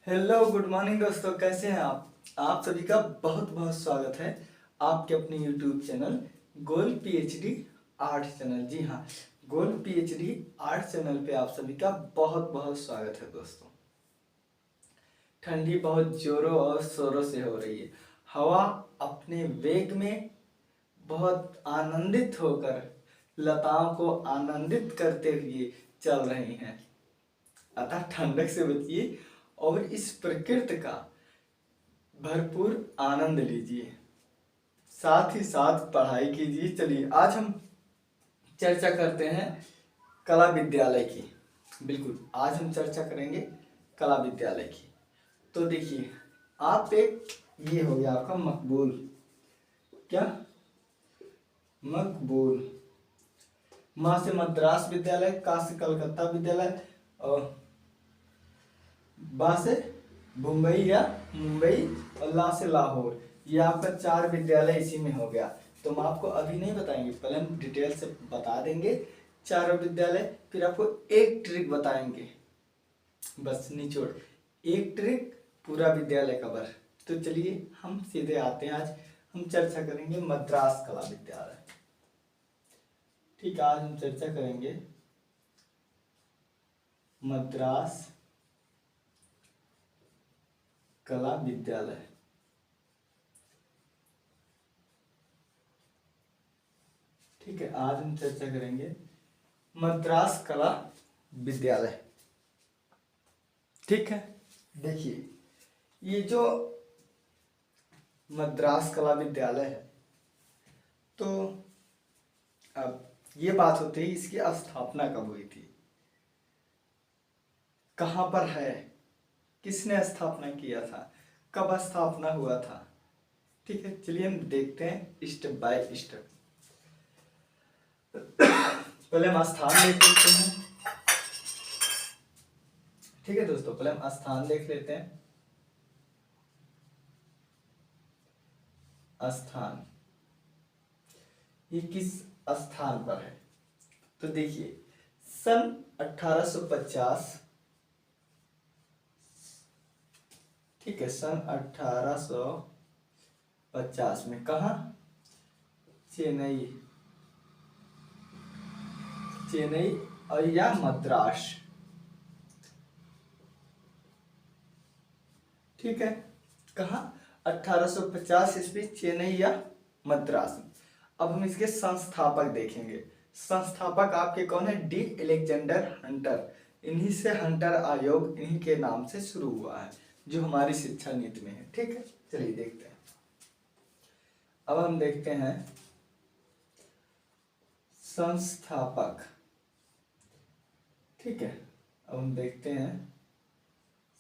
Hello good morning दोस्तों, कैसे हैं आप सभी का बहुत बहुत स्वागत है आपके अपने यूट्यूब चैनल गोल पीएचडी आर्ट चैनल। जी हाँ, गोल पीएचडी आर्ट चैनल पे आप सभी का बहुत बहुत स्वागत है दोस्तों। ठंडी बहुत जोरों और शोरों से हो रही है। हवा अपने वेग में बहुत आनंदित होकर लताओं को आनंदित करते हुए चल रही हैं। अतः ठंडक से बचिए और इस प्रकृति का भरपूर आनंद लीजिए, साथ ही साथ पढ़ाई कीजिए। चलिए आज हम चर्चा करते हैं कला विद्यालय की। बिल्कुल, आज हम चर्चा करेंगे कला विद्यालय की। तो देखिए, आप एक ये हो गया आपका मकबूल। क्या? मकबूल। माँ से मद्रास विद्यालय, का से कलकत्ता विद्यालय और बा से मुंबई या मुंबई और ला से लाहौर। ये आपका 4 विद्यालय इसी में हो गया। तो हम आपको अभी नहीं बताएंगे, पहले हम डिटेल से बता देंगे चारों विद्यालय, फिर आपको एक ट्रिक बताएंगे, बस निचोड़ एक ट्रिक पूरा विद्यालय कवर। तो चलिए हम सीधे आते हैं। आज हम चर्चा करेंगे मद्रास कला विद्यालय। ठीक है, आज हम चर्चा करेंगे मद्रास कला विद्यालय। ठीक है, आज हम चर्चा करेंगे मद्रास कला विद्यालय। ठीक है, देखिए ये जो मद्रास कला विद्यालय है, तो अब ये बात होती है इसकी स्थापना कब हुई थी, कहाँ पर है, किसने स्थापना किया था, कब स्थापना हुआ था। ठीक है, चलिए हम देखते हैं स्टेप बाय स्टेप। पहले हम स्थान देख लेते हैं। ठीक है दोस्तों, पहले हम स्थान देख लेते हैं। स्थान, ये किस स्थान पर है? तो देखिए सन 1850, ठीक है, सन 1850 में कहा? चेन्नई, चेन्नई और या मद्रास। ठीक है, कहा 1850 ईस्वी, चेन्नई या मद्रास। अब हम इसके संस्थापक देखेंगे। संस्थापक आपके कौन है? D Alexander Hunter. इन्हीं से हंटर आयोग इन्हीं के नाम से शुरू हुआ है, जो हमारी शिक्षा नीति में है। ठीक है, चलिए देखते हैं। अब हम देखते हैं संस्थापक। ठीक है, अब हम देखते हैं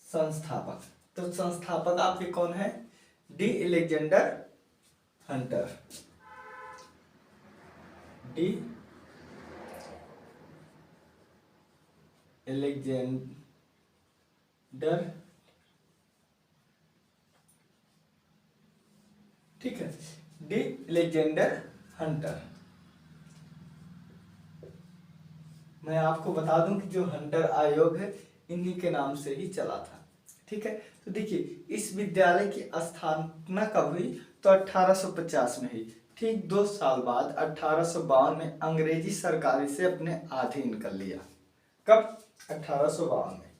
संस्थापक। तो संस्थापक आपके कौन है? D Alexander Hunter. D Alexander, ठीक है, डी एलेक्जेंडर हंटर। मैं आपको बता दूं कि जो हंटर आयोग है इन्हीं के नाम से ही चला था। ठीक है, तो देखिए इस विद्यालय की स्थापना कब हुई? तो 1850 में हुई। ठीक 2 साल बाद 1852 में अंग्रेजी सरकार इसे अपने अधीन कर लिया। कब? 1852 में।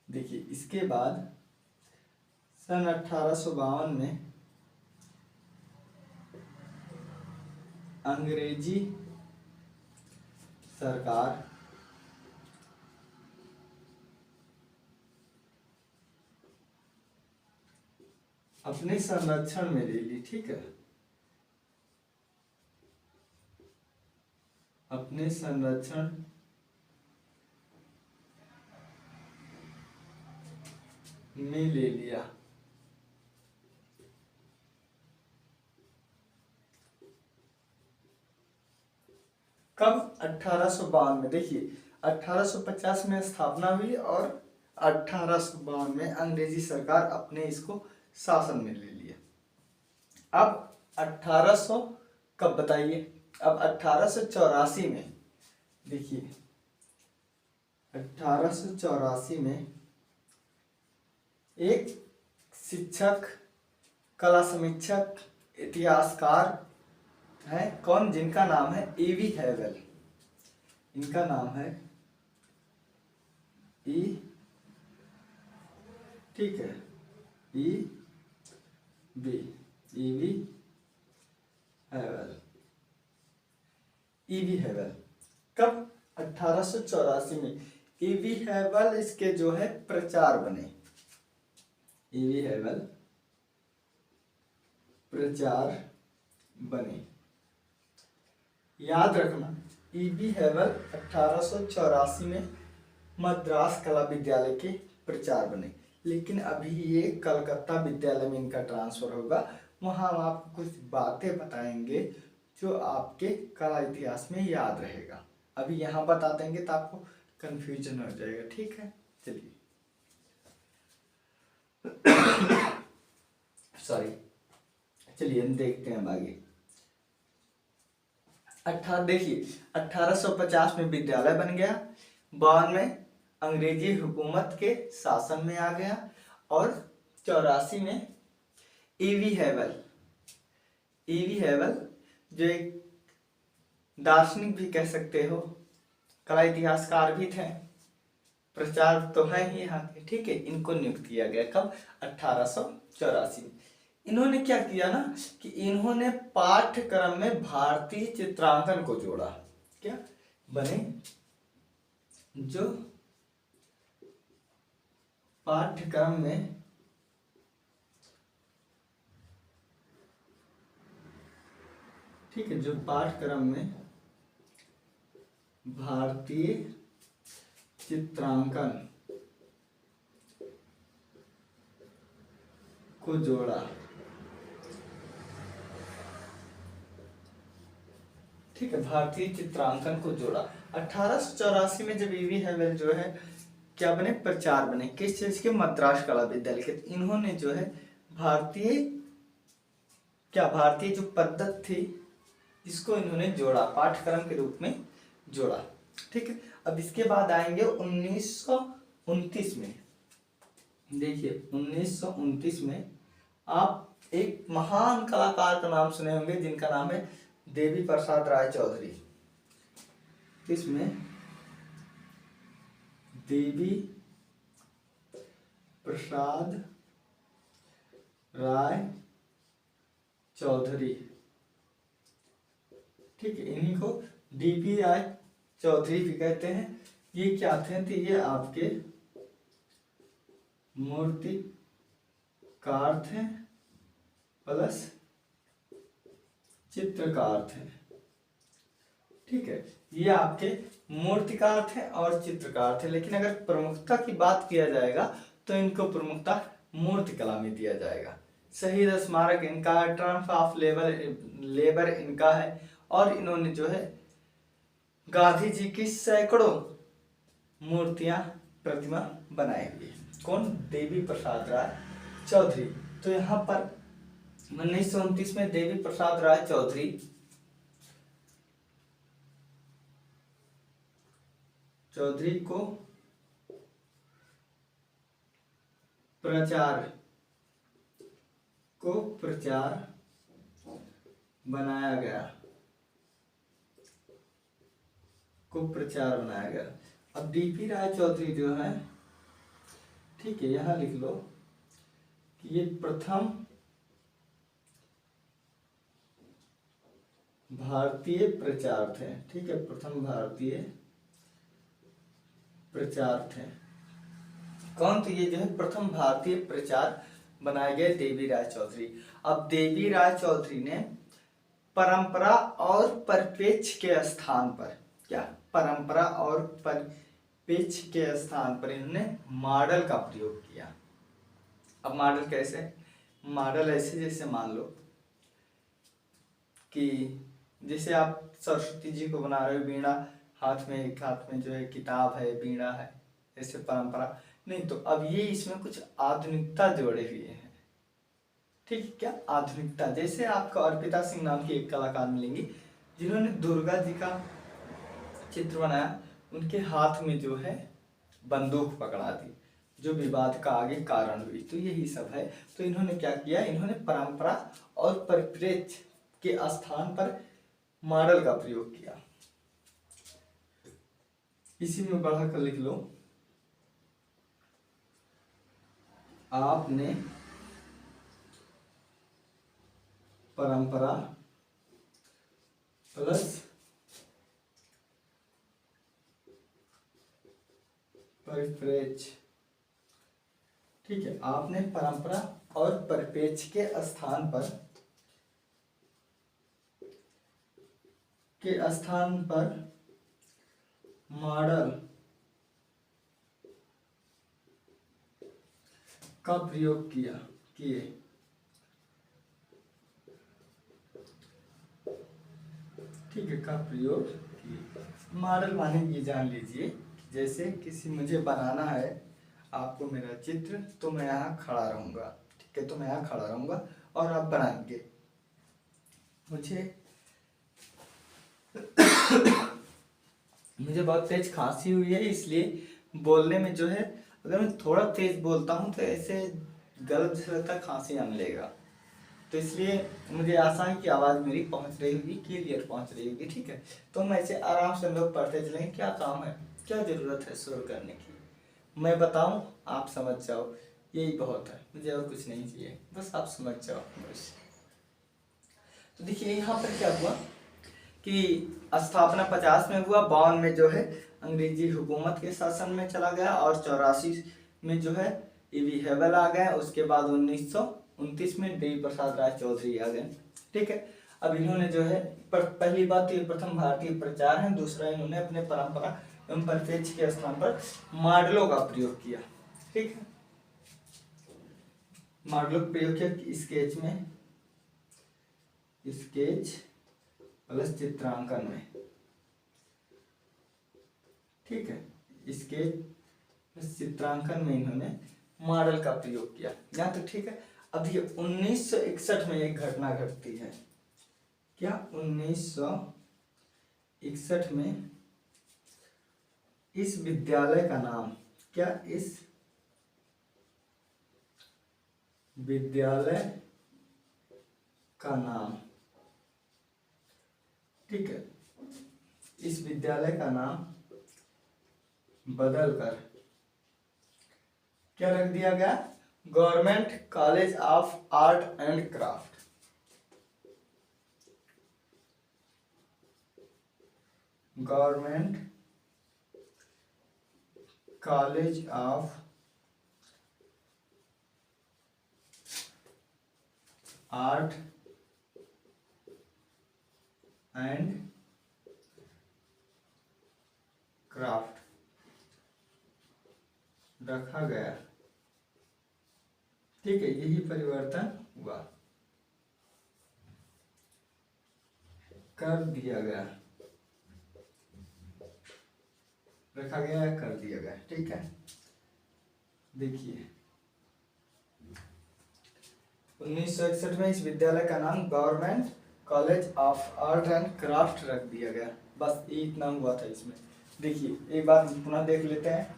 देखिए इसके बाद सन 1852 में अंग्रेजी सरकार अपने संरक्षण में ले ली। ठीक है, अपने संरक्षण में ले लिया। कब? 1852 में। देखिए 1850 में स्थापना हुई और 1852 में अंग्रेजी सरकार अपने इसको शासन में ले लिया। अब 1800 कब बताइए? अब 1884 में, देखिए 1884 में एक शिक्षक, कला समीक्षक, इतिहासकार है कौन, जिनका नाम है ईवी हैवेल। इनका नाम है ई, ठीक है, E B, E B Havell. E B Havell कब, 1884 में ईवी हैवेल इसके जो है प्रचार बने। ईवी हैवेल प्रचार बने, याद रखना। ईवी हैवेल 1884 में मद्रास कला विद्यालय के प्रचार बने, लेकिन अभी ये कलकत्ता विद्यालय में इनका ट्रांसफर होगा। वहाँ हम आपको कुछ बातें बताएंगे जो आपके कला इतिहास में याद रहेगा। अभी यहाँ बता देंगे तो आपको कंफ्यूजन हो जाएगा, ठीक है। चलिए सॉरी, चलिए हम देखते हैं आगे। देखिए 1850 में विद्यालय बन गया, 52 में अंग्रेजी हुकूमत के शासन में आ गया, और 84 में ईवी हैवेल जो एक दार्शनिक भी कह सकते हो, कला इतिहासकार भी थे, प्रचार तो है ही यहाँ के, ठीक है। इनको नियुक्त किया गया कब, 1884 में। इन्होंने क्या किया ना कि इन्होंने पाठ्यक्रम में भारतीय चित्रांकन को जोड़ा। क्या बने, जो पाठ्यक्रम में ठीक है, जो पाठ्यक्रम में भारतीय चित्रांकन को जोड़ा। ठीक है, भारतीय चित्रांकन को जोड़ा। 1884 में जब ईवी हैवेल जो है क्या बने, प्रचार बने, किस चीज के, मद्रास कला विद्यालय के। इन्होंने जो है भारतीय जो पद्धति थी इसको इन्होंने जोड़ा, पाठ्यक्रम के रूप में जोड़ा, ठीक है। अब इसके बाद आएंगे 1929 में। देखिए 1929 में आप एक महान कलाकार का नाम सुने होंगे जिनका नाम है देवी प्रसाद राय चौधरी। इसमें देवी प्रसाद राय चौधरी, ठीक है, इन्हीं को डीपी राय चौधरी भी कहते हैं। ये क्या थे, तो ये आपके मूर्तिकार थे प्लस चित्रकार थे, ठीक है। ये आपके मूर्तिकार थे और चित्रकार थे, लेकिन अगर प्रमुखता की बात किया जाएगा तो इनको प्रमुखता मूर्तिकला में दिया जाएगा। शहीद स्मारक इनका है, ट्रम्प ऑफ लेबर इनका है, और इन्होंने जो है गांधी जी की सैकड़ों मूर्तियां, प्रतिमा बनाई हुई। कौन, देवी प्रसाद राय चौधरी। तो यहाँ पर 1929 में देवी प्रसाद राय चौधरी को प्रचार बनाया गया, अब डीपी राय चौधरी जो है, ठीक है, यहां लिख लो कि ये प्रथम भारतीय प्रचार थे, ठीक है, प्रथम भारतीय प्रचार थे। कौन, तो ये जो है प्रथम भारतीय प्रचार बनाए गए देवी राय चौधरी। अब देवी राय चौधरी ने परंपरा और परिप्रेक्ष्य के स्थान पर, क्या, परंपरा और परिप्रेक्ष्य के स्थान पर इन्होंने मॉडल का प्रयोग किया। अब मॉडल कैसे, मॉडल ऐसे जैसे मान लो कि जैसे आप सरस्वती जी को बना रहे हो, बीड़ा एक हाथ में जो है किताब है, बीड़ा है, ऐसे परंपरा नहीं। तो अब ये इसमें कुछ आधुनिकता जोड़े हुए हैं, ठीक है, क्या, आधुनिकता। जैसे आपको अर्पिता सिंह नाम की एक कलाकार मिलेंगी जिन्होंने दुर्गा जी का चित्र बनाया, उनके हाथ में जो है बंदूक पकड़ा दी, जो विवाद का आगे कारण हुई। तो यही सब है। तो इन्होंने क्या किया, इन्होंने परंपरा और परिप्रेक्ष्य के स्थान पर मॉडल का प्रयोग किया। इसी में बढ़ाकर लिख लो, आपने परंपरा प्लस परिप्रेक्ष्य, ठीक है, आपने परंपरा और परिप्रेक्ष्य के स्थान पर मॉडल का प्रयोग किए। ठीक है, का प्रयोग किए। मॉडल माने ये जान लीजिए, जैसे किसी मुझे बनाना है आपको मेरा चित्र, तो मैं यहाँ खड़ा रहूँगा, ठीक है, तो मैं यहाँ खड़ा रहूँगा और आप बनाएंगे। मुझे बहुत तेज खांसी हुई है, इसलिए बोलने में जो है, अगर मैं थोड़ा तेज बोलता हूँ तो ऐसे गलत जैसा लगता है, खांसी आने लगेगा। तो इसलिए मुझे आशा है कि आवाज़ मेरी पहुँच रही होगी, क्लियर पहुँच रही होगी, ठीक है। तो हम ऐसे आराम से हम लोग पढ़ते चलेंगे। क्या काम है, क्या ज़रूरत है शोर करने की, मैं बताऊँ, आप समझ जाओ, यही बहुत है, मुझे और कुछ नहीं चाहिए, बस आप समझ जाओ बस। तो देखिए यहाँ पर क्या हुआ कि स्थापना 50 में हुआ, 52 में जो है अंग्रेजी हुकूमत के शासन में चला गया, और 84 में जो है E.V. हेबल आ गए। उसके बाद 1929 में देवी प्रसाद राय चौधरी आ गए, ठीक है। अब इन्होंने जो है पहली बात तो ये प्रथम भारतीय प्रचार है, दूसरा इन्होंने अपने परंपरा एवं परिप्रेक्ष्य के स्थान पर मॉडलों का प्रयोग किया, ठीक है। मॉडलों का प्रयोग किया स्केच प्लस चित्रांकन में, ठीक है, स्केच प्लस चित्रांकन में इन्होंने मॉडल का प्रयोग किया। यहाँ तो ठीक है। अब देखिए 1961 में एक घटना घटती है। क्या 1961 में इस विद्यालय का नाम, क्या इस विद्यालय का नाम, ठीक है, इस विद्यालय का नाम बदलकर क्या रख दिया गया, government college of art and craft. Government college of art and craft रखा गया, ठीक है। यही परिवर्तन हुआ, कर दिया गया, रखा गया या कर दिया गया, ठीक है। देखिए 1961 में इस विद्यालय का नाम government college of art and craft रख दिया गया, बस ये इतना हुआ था इसमें। देखिए एक बार पुनः देख लेते हैं।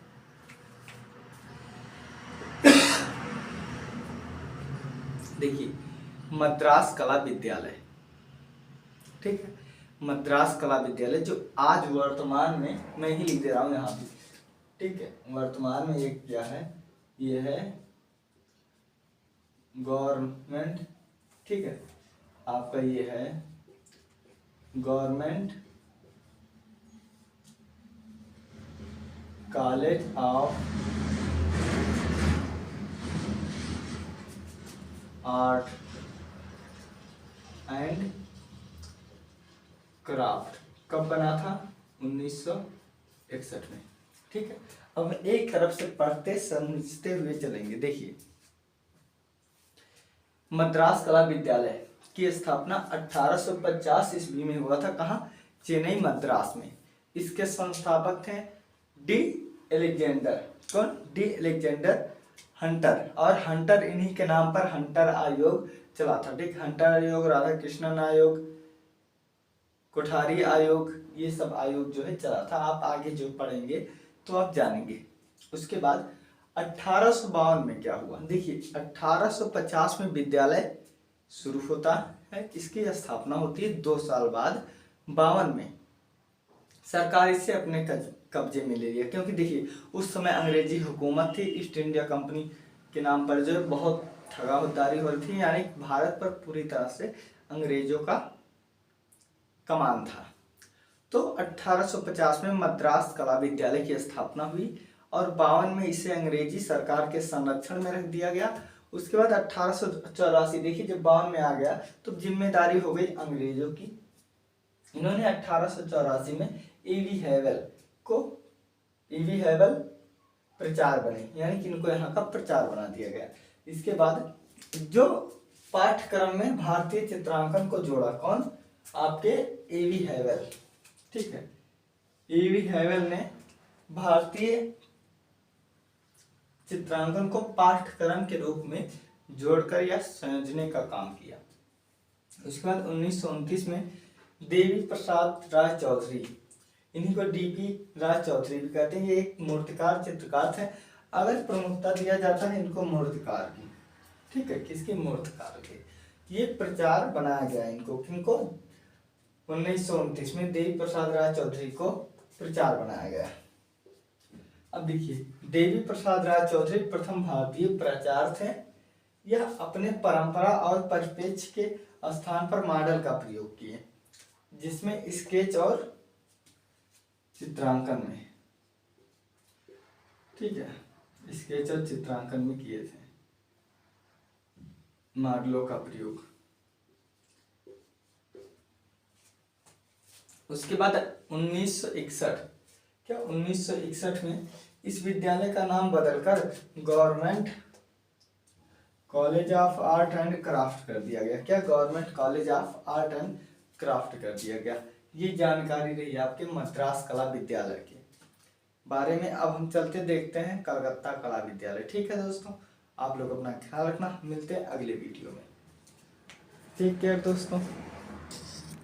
देखिए मद्रास कला विद्यालय, ठीक है, मद्रास कला विद्यालय जो आज वर्तमान में, मैं ही लिख दे रहा हूँ यहाँ भी, ठीक है, वर्तमान में ये क्या है, ये है गवर्नमेंट, ठीक है, आपका ये है government college of art and craft. कब बना था, 1961 में, ठीक है। अब एक तरफ से पढ़ते समझते हुए चलेंगे। देखिए मद्रास कला विद्यालय की स्थापना 1850 ईस्वी में हुआ था, कहाँ, चेन्नई मद्रास में। इसके संस्थापक थे डी एलेक्जेंडर, कौन, डी एलेक्जेंडर हंटर, और हंटर इन्हीं के नाम पर हंटर आयोग चला था, ठीक, हंटर आयोग, राधा कृष्णन आयोग, कोठारी आयोग, ये सब आयोग जो है चला था। आप आगे जो पढ़ेंगे तो आप जानेंगे। उसके बाद 1852 में क्या हुआ, देखिए 1850 में विद्यालय शुरू होता है, इसकी स्थापना होती है 2 साल बाद 52 में सरकार इसे अपने कब्जे में ले लिया, क्योंकि देखिए उस समय अंग्रेजी हुकूमत थी, ईस्ट इंडिया कंपनी के नाम पर जो है बहुत ठगावदारी हो रही थी, यानी भारत पर पूरी तरह से अंग्रेजों का कमान था। तो 1850 में मद्रास कला विद्यालय की स्थापना हुई और 52 में इसे अंग्रेजी सरकार के संरक्षण में रख दिया गया। उसके बाद 1884, देखिए जब 52 में आ गया तो जिम्मेदारी हो गई अंग्रेजों की। इन्होंने 1884 में ईवी हैवल प्रचार बने, यानी कि इनको यहाँ का प्रचार बना दिया गया। इसके बाद जो पाठ्यक्रम में भारतीय चित्रांकन को जोड़ा, कौन, आपके ईवी हैवल, ठीक है। ईवी हैवल ने भारतीय चित्रांकन को पाठ्यक्रम के रूप में जोड़कर या संयोजने का काम किया। उसके बाद 1929 में देवी प्रसाद राय चौधरी, इन्हीं को डीपी राय चौधरी भी कहते हैं, ये एक मूर्तिकार चित्रकार थे। अगर प्रमुखता दिया जाता है इनको मूर्तिकार की, ठीक है, किसकी, मूर्तिकार के। ये प्रचार बनाया गया इनको, किनको, 1929 में देवी प्रसाद राय चौधरी को प्रचार बनाया गया। अब देखिए देवी प्रसाद राय चौधरी प्रथम भारतीय प्राचार्य थे। यह अपने परंपरा और परिप्रेक्ष्य के स्थान पर मॉडल का प्रयोग किए, जिसमें स्केच और चित्रांकन में, ठीक है, स्केच और चित्रांकन में किए थे मॉडलों का प्रयोग। उसके बाद 1961, क्या 1961 में इस विद्यालय का नाम बदलकर government college of art and craft कर दिया गया। क्या, government college of art and craft कर दिया गया। ये जानकारी रही आपके मद्रास कला विद्यालय के बारे में। अब हम चलते देखते हैं कलकत्ता कला विद्यालय। ठीक है दोस्तों, आप लोग अपना ख्याल रखना, मिलते हैं अगले वीडियो में। टेक केयर दोस्तों।